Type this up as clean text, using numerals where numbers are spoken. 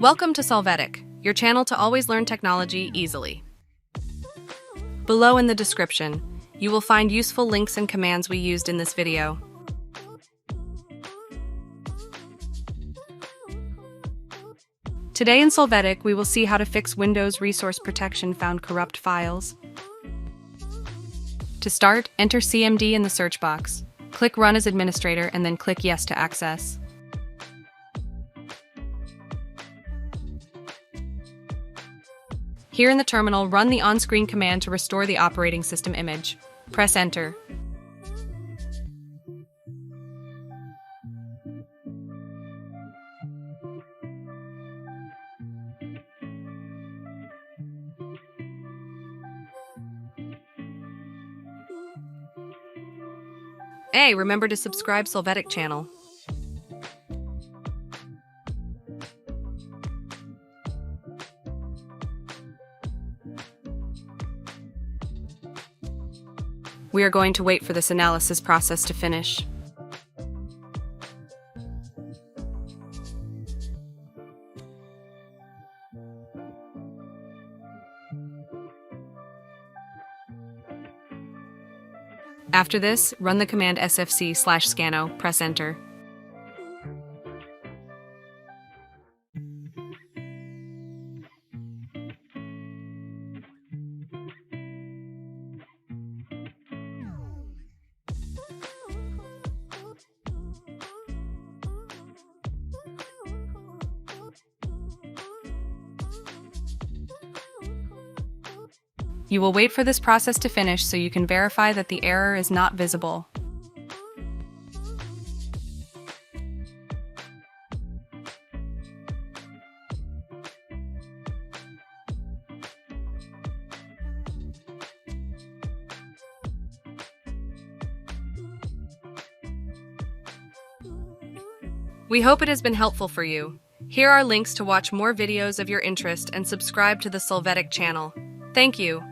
Welcome to Solvetic, your channel to always learn technology easily. Below in the description, you will find useful links and commands we used in this video. Today in Solvetic, we will see how to fix Windows Resource Protection found corrupt files. To start, enter CMD in the search box. Click Run as Administrator and then click Yes to access. Here in the terminal, run the on-screen command to restore the operating system image. Press Enter. Hey, remember to subscribe Solvetic channel. We are going to wait for this analysis process to finish. After this, run the command sfc/scano, press Enter. You will wait for this process to finish so you can verify that the error is not visible. We hope it has been helpful for you. Here are links to watch more videos of your interest and subscribe to the Solvetic channel. Thank you.